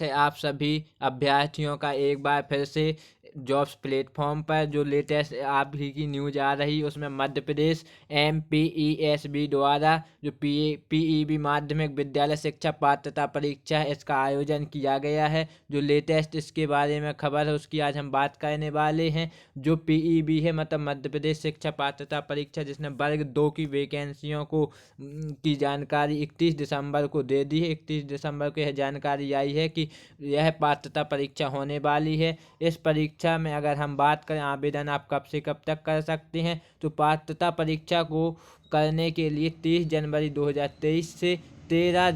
स्वागत है आप सभी अभ्यर्थियों का एक बार फिर से जॉब्स प्लेटफॉर्म पर। जो लेटेस्ट आप ही की न्यूज आ रही उसमें मध्य प्रदेश MPESB द्वारा जो PEB माध्यमिक विद्यालय शिक्षा पात्रता परीक्षा है, इसका आयोजन किया गया है। जो लेटेस्ट इसके बारे में खबर है उसकी आज हम बात करने वाले हैं। जो PEB है मतलब मध्य प्रदेश शिक्षा पात्रता परीक्षा, जिसने वर्ग 2 की वैकेंसियों को की जानकारी 31 दिसंबर को दे दी है। 31 दिसंबर को यह जानकारी आई है कि यह पात्रता परीक्षा होने वाली है। इस परीक्षा में अगर हम बात करें आवेदन आप कब से कब तक कर सकते हैं, तो पात्रता परीक्षा को करने के लिए 30 जनवरी 2023 से 13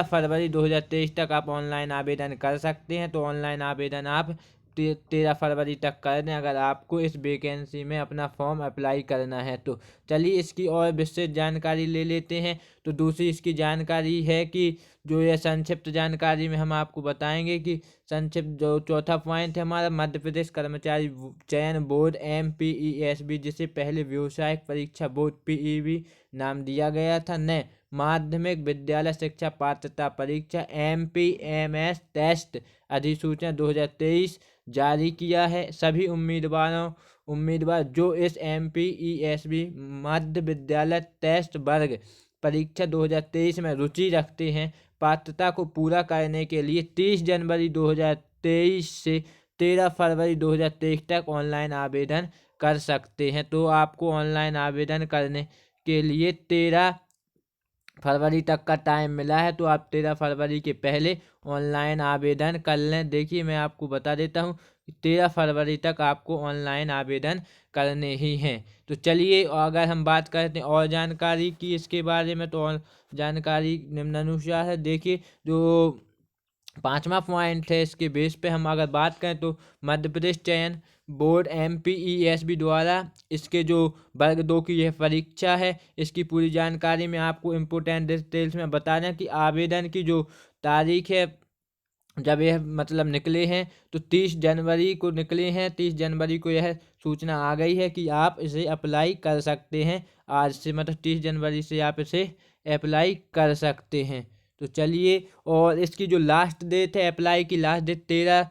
फरवरी 2023 तक आप ऑनलाइन आवेदन कर सकते हैं। तो ऑनलाइन आवेदन आप 13 फरवरी तक कर दें अगर आपको इस वैकेंसी में अपना फॉर्म अप्लाई करना है तो। चलिए इसकी और विस्तृत जानकारी ले लेते हैं। तो दूसरी इसकी जानकारी है कि जो यह संक्षिप्त जानकारी में हम आपको बताएंगे कि संक्षिप्त जो चौथा पॉइंट है हमारा, मध्य प्रदेश कर्मचारी चयन बोर्ड MPESB, जिसे पहले व्यावसायिक परीक्षा बोर्ड PEB नाम दिया गया था, ने माध्यमिक विद्यालय शिक्षा पात्रता परीक्षा MPMS टेस्ट अधिसूचना 2023 जारी किया है। सभी उम्मीदवार जो इस MPESB मध्य विद्यालय टेस्ट वर्ग परीक्षा 2023 में रुचि रखते हैं, पात्रता को पूरा करने के लिए 30 जनवरी 2023 से 13 फरवरी 2023 तक ऑनलाइन आवेदन कर सकते हैं। तो आपको ऑनलाइन आवेदन करने के लिए 13 फरवरी तक का टाइम मिला है, तो आप 13 फरवरी के पहले ऑनलाइन आवेदन कर लें। देखिए मैं आपको बता देता हूँ कि 13 फरवरी तक आपको ऑनलाइन आवेदन करने ही हैं। तो चलिए अगर हम बात करते हैं और जानकारी की इसके बारे में, तो और जानकारी निम्नानुसार है। देखिए जो पांचवा पॉइंट है इसके बेस पे हम अगर बात करें तो मध्य प्रदेश चयन बोर्ड MPESB द्वारा इसके जो वर्ग 2 की यह परीक्षा है, इसकी पूरी जानकारी में आपको इम्पोर्टेंट डिटेल्स में बता दें कि आवेदन की जो तारीख है जब यह मतलब निकले हैं तो 30 जनवरी को निकले हैं। 30 जनवरी को यह सूचना आ गई है कि आप इसे अप्लाई कर सकते हैं। आज से मतलब 30 जनवरी से आप इसे अप्लाई कर सकते हैं। तो चलिए, और इसकी जो लास्ट डेट है अप्लाई की, लास्ट डेट 13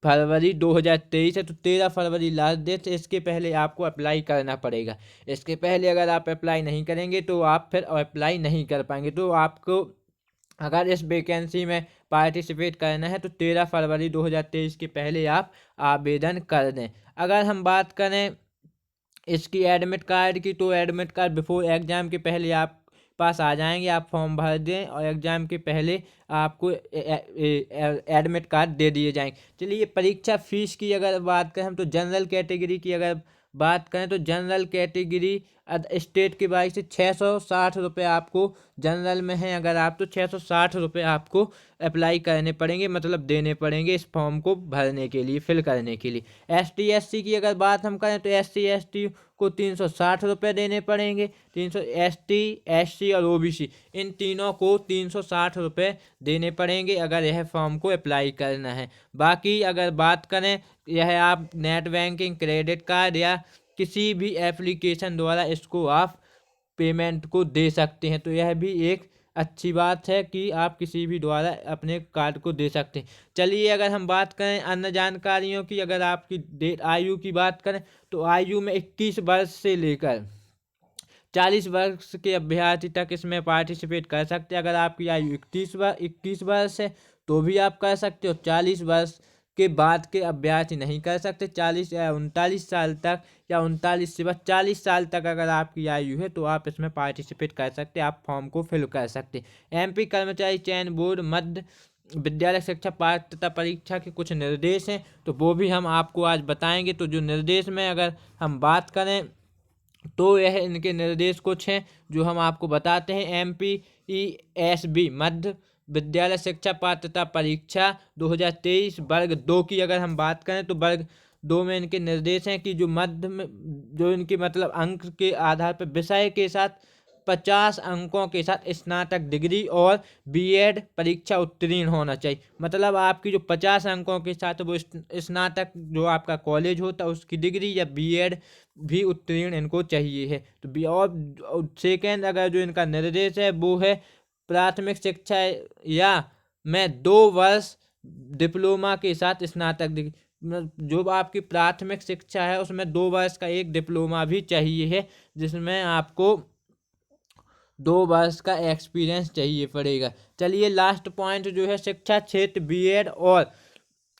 फरवरी 2023 है। तो 13 फरवरी लास्ट डेट है, इसके पहले आपको अप्लाई करना पड़ेगा। इसके पहले अगर आप अप्लाई नहीं करेंगे तो आप फिर अप्लाई नहीं कर पाएंगे। तो आपको अगर इस वैकेंसी में पार्टिसिपेट करना है तो 13 फरवरी 2023 के पहले आप आवेदन कर दें। अगर हम बात करें इसकी एडमिट कार्ड की, तो एडमिट कार्ड बिफोर एग्ज़ाम के पहले आप पास आ जाएंगे। आप फॉर्म भर दें और एग्ज़ाम के पहले आपको एडमिट कार्ड दे दिए जाएंगे। चलिए परीक्षा फीस की अगर बात करें हम, तो जनरल कैटेगरी की अगर बात करें तो जनरल कैटेगरी स्टेट के वाइज से 660 रुपये आपको जनरल में है अगर आप, तो 660 रुपये आपको अप्लाई करने पड़ेंगे, मतलब देने पड़ेंगे इस फॉर्म को भरने के लिए, फिल करने के लिए। ST SC की अगर बात हम करें तो SC ST को 360 रुपये देने पड़ेंगे। 300 ST SC और OBC इन तीनों को 360 रुपये देने पड़ेंगे अगर यह फॉर्म को अप्लाई करना है। बाकी अगर बात करें यह आप नेट बैंकिंग, क्रेडिट कार्ड या किसी भी एप्लीकेशन द्वारा इसको आप पेमेंट को दे सकते हैं। तो यह भी एक अच्छी बात है कि आप किसी भी द्वारा अपने कार्ड को दे सकते हैं। चलिए अगर हम बात करें अन्य जानकारियों की, अगर आपकी आयु की बात करें तो आयु में 21 वर्ष से लेकर 40 वर्ष के अभ्यर्थी तक इसमें पार्टिसिपेट कर सकते हैं। अगर आपकी आयु 21 वर्ष है तो भी आप कर सकते हो। 40 वर्ष के बाद के अभ्यर्थी नहीं कर सकते। 40 या 39 साल तक या 39 से 40 साल तक अगर आपकी आयु है तो आप इसमें पार्टिसिपेट कर सकते हैं, आप फॉर्म को फिल कर सकते हैं। MP कर्मचारी चयन बोर्ड मध्य विद्यालय शिक्षा पात्रता परीक्षा के कुछ निर्देश हैं, तो वो भी हम आपको आज बताएंगे। तो जो निर्देश में अगर हम बात करें तो यह इनके निर्देश कुछ हैं जो हम आपको बताते हैं। MPESB मध्य विद्यालय शिक्षा पात्रता परीक्षा 2023 वर्ग 2 की अगर हम बात करें तो वर्ग 2 में इनके निर्देश हैं कि जो मध्य में जो इनके मतलब अंक के आधार पर विषय के साथ 50 अंकों के साथ स्नातक डिग्री और BEd परीक्षा उत्तीर्ण होना चाहिए। मतलब आपकी जो 50 अंकों के साथ वो स्नातक जो आपका कॉलेज होता है उसकी डिग्री या BEd भी उत्तीर्ण इनको चाहिए है। तो और सेकेंड अगर जो इनका निर्देश है वो है प्राथमिक शिक्षा या में 2 वर्ष डिप्लोमा के साथ स्नातक डिग्री, जो आपकी प्राथमिक शिक्षा है उसमें 2 वर्ष का एक डिप्लोमा भी चाहिए है, जिसमें आपको 2 वर्ष का एक्सपीरियंस चाहिए पड़ेगा। चलिए लास्ट पॉइंट जो है शिक्षा क्षेत्र बीएड और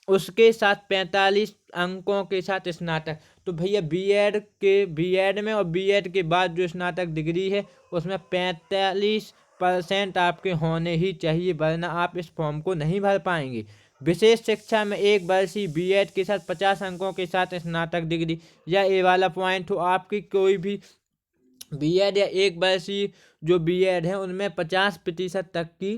उसके साथ 45 अंकों के साथ स्नातक। तो भैया बीएड में और बीएड के बाद जो स्नातक डिग्री है उसमें 45% आपके होने ही चाहिए, वरना आप इस फॉर्म को नहीं भर पाएंगे। विशेष शिक्षा में 1 वर्षीय बीएड के साथ 50 अंकों के साथ स्नातक डिग्री, या ये वाला पॉइंट हो आपकी कोई भी बीएड या 1 वर्षीय जो बीएड है उनमें 50% तक की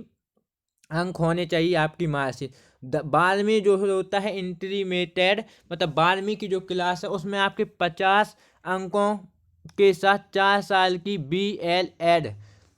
अंक होने चाहिए आपकी मार्कशीट। 12वीं जो होता है इंटरमीडिएट, मतलब 12वीं की जो क्लास है उसमें आपके 50 अंकों के साथ 4 साल की BLED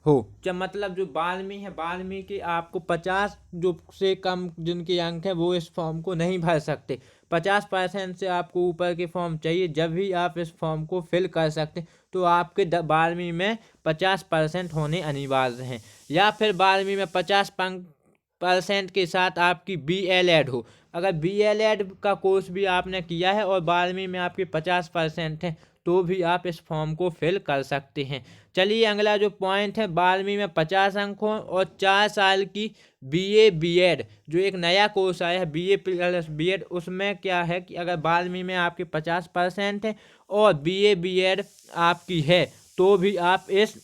हो। जब मतलब जो 12वीं है 12वीं के आपको 50 जो से कम जिनके अंक हैं वो इस फॉर्म को नहीं भर सकते। 50% से आपको ऊपर के फॉर्म चाहिए, जब भी आप इस फॉर्म को फिल कर सकते। तो आपके 12वीं में 50% होने अनिवार्य हैं, या फिर 12वीं में 50% के साथ आपकी BLED हो। अगर BLED का कोर्स भी आपने किया है और 12वीं में आपके 50% है तो भी आप इस फॉर्म को फिल कर सकते हैं। चलिए अगला जो पॉइंट है, 12वीं में 50 अंक हो और 4 साल की BA BEd जो एक नया कोर्स आया है BA प्लस BEd, उसमें क्या है कि अगर 12वीं में आपके 50% है और BA BEd आपकी है तो भी आप इस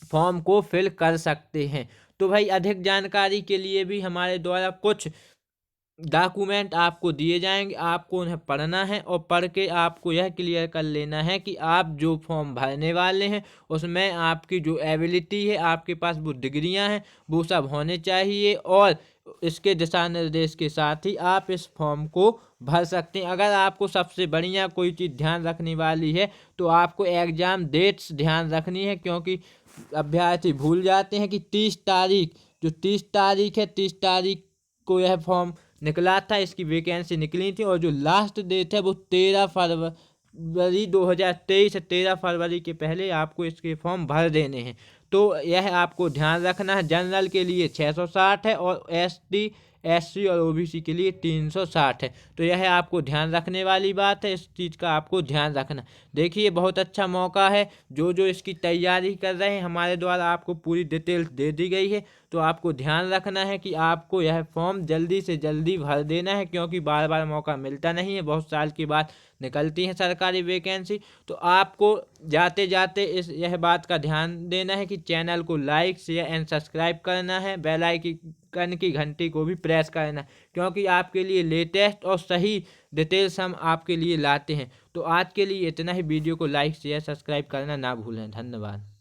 फॉर्म को फिल कर सकते हैं। तो भाई अधिक जानकारी के लिए भी हमारे द्वारा कुछ डॉक्यूमेंट आपको दिए जाएंगे, आपको उन्हें पढ़ना है और पढ़ के आपको यह क्लियर कर लेना है कि आप जो फॉर्म भरने वाले हैं उसमें आपकी जो एबिलिटी है, आपके पास वो डिग्रियां हैं, वो सब होने चाहिए, और इसके दिशा निर्देश के साथ ही आप इस फॉर्म को भर सकते हैं। अगर आपको सबसे बढ़िया कोई चीज़ ध्यान रखने वाली है तो आपको एग्ज़ाम डेट्स ध्यान रखनी है, क्योंकि अभ्यर्थी भूल जाते हैं कि 30 तारीख, जो 30 तारीख है 30 तारीख को यह फॉर्म निकला था, इसकी वैकेंसी निकली थी, और जो लास्ट डेट है वो 13 फरवरी 2023 है। 13 फरवरी के पहले आपको इसके फॉर्म भर देने हैं। तो यह आपको ध्यान रखना है। जनरल के लिए 660 है और ST SC और OBC के लिए 360 है। तो यह आपको ध्यान रखने वाली बात है, इस चीज़ का आपको ध्यान रखना। देखिए बहुत अच्छा मौका है, जो इसकी तैयारी कर रहे हैं हमारे द्वारा आपको पूरी डिटेल्स दे दी गई है। तो आपको ध्यान रखना है कि आपको यह फॉर्म जल्दी से जल्दी भर देना है, क्योंकि बार बार मौका मिलता नहीं है, बहुत साल के बाद निकलती है सरकारी वैकेंसी। तो आपको जाते जाते यह बात का ध्यान देना है कि चैनल को लाइक शेयर एंड सब्सक्राइब करना है, बेल आइकन की घंटी को भी प्रेस करना है, क्योंकि आपके लिए लेटेस्ट और सही डिटेल्स हम आपके लिए लाते हैं। तो आज के लिए इतना ही। वीडियो को लाइक शेयर सब्सक्राइब करना ना भूलें। धन्यवाद।